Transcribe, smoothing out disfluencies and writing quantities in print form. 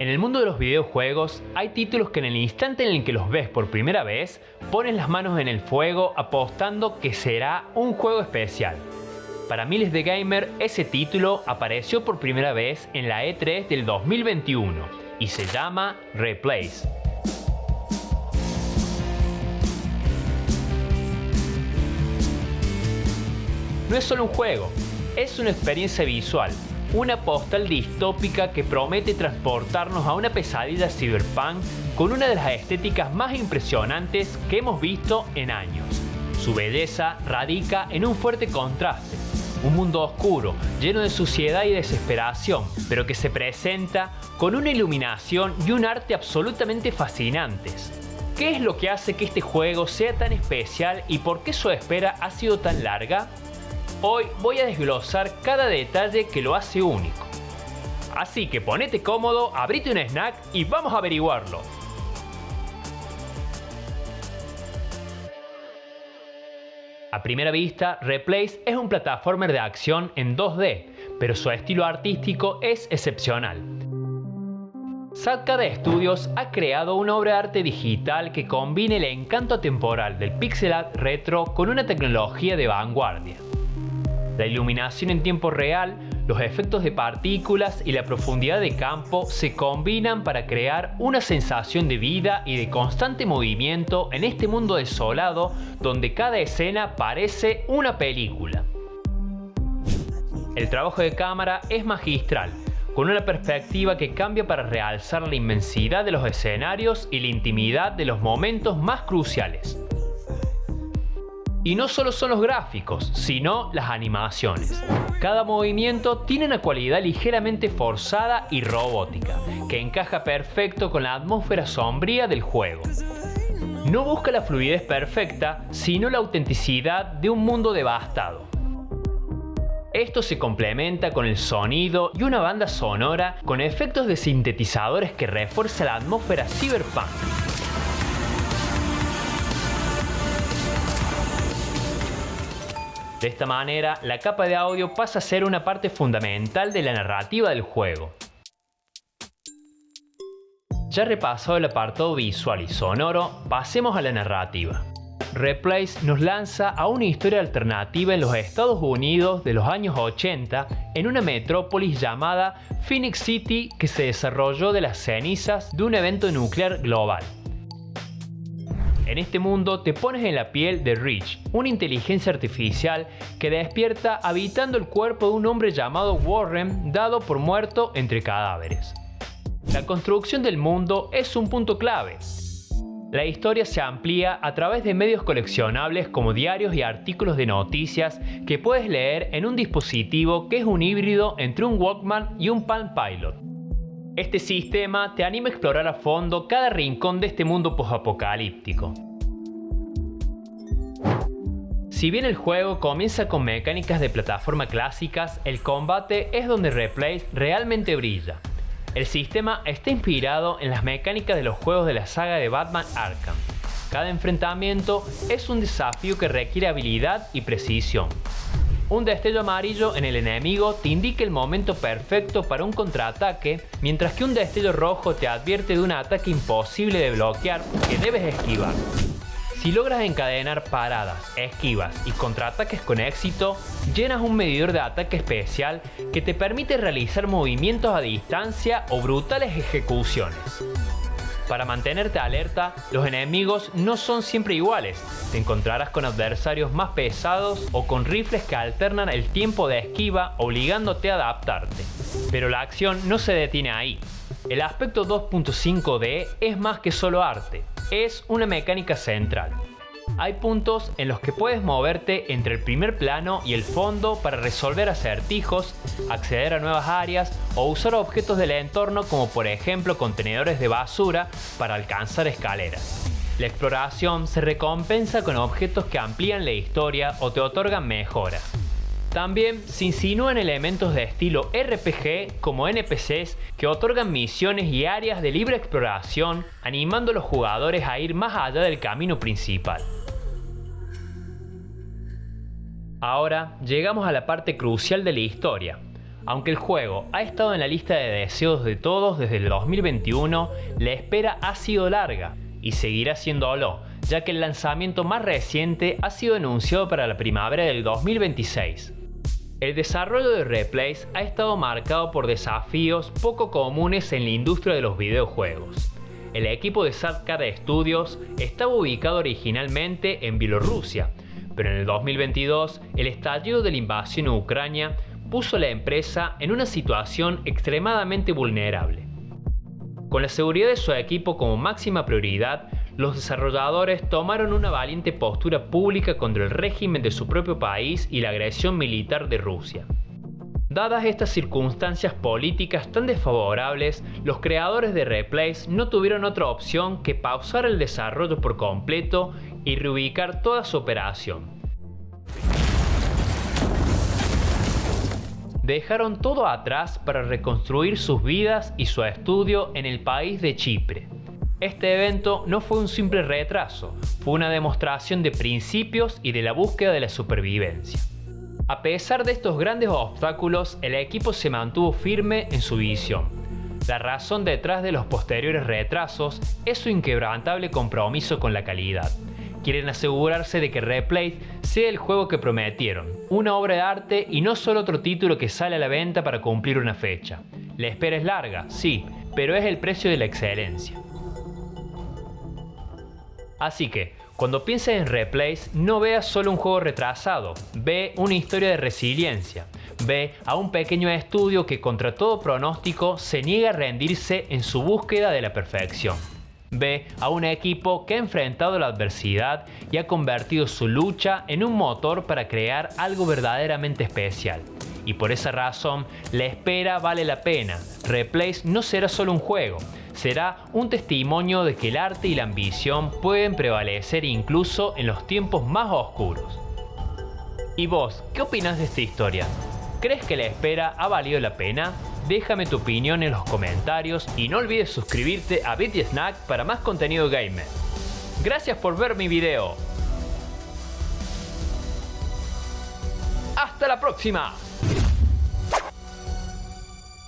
En el mundo de los videojuegos hay títulos que en el instante en el que los ves por primera vez, pones las manos en el fuego apostando que será un juego especial. Para miles de gamers, ese título apareció por primera vez en la E3 del 2021 y se llama Replace. No es solo un juego, es una experiencia visual, una postal distópica que promete transportarnos a una pesadilla cyberpunk con una de las estéticas más impresionantes que hemos visto en años. Su belleza radica en un fuerte contraste, un mundo oscuro, lleno de suciedad y desesperación, pero que se presenta con una iluminación y un arte absolutamente fascinantes. ¿Qué es lo que hace que este juego sea tan especial y por qué su espera ha sido tan larga? Hoy voy a desglosar cada detalle que lo hace único. Así que ponete cómodo, abrite un snack y vamos a averiguarlo. A primera vista, Replace es un plataformer de acción en 2D, pero su estilo artístico es excepcional. Satkada Studios ha creado una obra de arte digital que combina el encanto temporal del pixel art retro con una tecnología de vanguardia. La iluminación en tiempo real, los efectos de partículas y la profundidad de campo se combinan para crear una sensación de vida y de constante movimiento en este mundo desolado donde cada escena parece una película. El trabajo de cámara es magistral, con una perspectiva que cambia para realzar la inmensidad de los escenarios y la intimidad de los momentos más cruciales. Y no solo son los gráficos, sino las animaciones. Cada movimiento tiene una cualidad ligeramente forzada y robótica, que encaja perfecto con la atmósfera sombría del juego. No busca la fluidez perfecta, sino la autenticidad de un mundo devastado. Esto se complementa con el sonido y una banda sonora con efectos de sintetizadores que refuerza la atmósfera cyberpunk. De esta manera, la capa de audio pasa a ser una parte fundamental de la narrativa del juego. Ya repasado el apartado visual y sonoro, pasemos a la narrativa. Replace nos lanza a una historia alternativa en los Estados Unidos de los años 80 en una metrópolis llamada Phoenix City que se desarrolló de las cenizas de un evento nuclear global. En este mundo te pones en la piel de Rich, una inteligencia artificial que despierta habitando el cuerpo de un hombre llamado Warren, dado por muerto entre cadáveres. La construcción del mundo es un punto clave. La historia se amplía a través de medios coleccionables como diarios y artículos de noticias que puedes leer en un dispositivo que es un híbrido entre un Walkman y un Palm Pilot. Este sistema te anima a explorar a fondo cada rincón de este mundo posapocalíptico. Si bien el juego comienza con mecánicas de plataforma clásicas, el combate es donde Replace realmente brilla. El sistema está inspirado en las mecánicas de los juegos de la saga de Batman Arkham. Cada enfrentamiento es un desafío que requiere habilidad y precisión. Un destello amarillo en el enemigo te indica el momento perfecto para un contraataque, mientras que un destello rojo te advierte de un ataque imposible de bloquear que debes esquivar. Si logras encadenar paradas, esquivas y contraataques con éxito, llenas un medidor de ataque especial que te permite realizar movimientos a distancia o brutales ejecuciones. Para mantenerte alerta, los enemigos no son siempre iguales. Te encontrarás con adversarios más pesados o con rifles que alternan el tiempo de esquiva, obligándote a adaptarte. Pero la acción no se detiene ahí. El aspecto 2.5D es más que solo arte, es una mecánica central. Hay puntos en los que puedes moverte entre el primer plano y el fondo para resolver acertijos, acceder a nuevas áreas o usar objetos del entorno como por ejemplo contenedores de basura para alcanzar escaleras. La exploración se recompensa con objetos que amplían la historia o te otorgan mejoras. También se insinúan elementos de estilo RPG como NPCs que otorgan misiones y áreas de libre exploración, animando a los jugadores a ir más allá del camino principal. Ahora llegamos a la parte crucial de la historia. Aunque el juego ha estado en la lista de deseos de todos desde el 2021, la espera ha sido larga y seguirá siéndolo, ya que el lanzamiento más reciente ha sido anunciado para la primavera del 2026. El desarrollo de Replace ha estado marcado por desafíos poco comunes en la industria de los videojuegos. El equipo de Sad-Cat Studios estaba ubicado originalmente en Bielorrusia, pero en el 2022 el estallido de la invasión a Ucrania puso a la empresa en una situación extremadamente vulnerable. Con la seguridad de su equipo como máxima prioridad, los desarrolladores tomaron una valiente postura pública contra el régimen de su propio país y la agresión militar de Rusia. Dadas estas circunstancias políticas tan desfavorables, los creadores de Replace no tuvieron otra opción que pausar el desarrollo por completo y reubicar toda su operación. Dejaron todo atrás para reconstruir sus vidas y su estudio en el país de Chipre. Este evento no fue un simple retraso, fue una demostración de principios y de la búsqueda de la supervivencia. A pesar de estos grandes obstáculos, el equipo se mantuvo firme en su visión. La razón detrás de los posteriores retrasos es su inquebrantable compromiso con la calidad. Quieren asegurarse de que Replace sea el juego que prometieron, una obra de arte y no solo otro título que sale a la venta para cumplir una fecha. La espera es larga, sí, pero es el precio de la excelencia. Así que, cuando pienses en Replace, no veas solo un juego retrasado, ve una historia de resiliencia. Ve a un pequeño estudio que contra todo pronóstico se niega a rendirse en su búsqueda de la perfección. Ve a un equipo que ha enfrentado la adversidad y ha convertido su lucha en un motor para crear algo verdaderamente especial. Y por esa razón, la espera vale la pena. Replace no será solo un juego, será un testimonio de que el arte y la ambición pueden prevalecer incluso en los tiempos más oscuros. ¿Y vos, qué opinas de esta historia? ¿Crees que la espera ha valido la pena? Déjame tu opinión en los comentarios y no olvides suscribirte a Bit Snack para más contenido gamer. Gracias por ver mi video. ¡Hasta la próxima!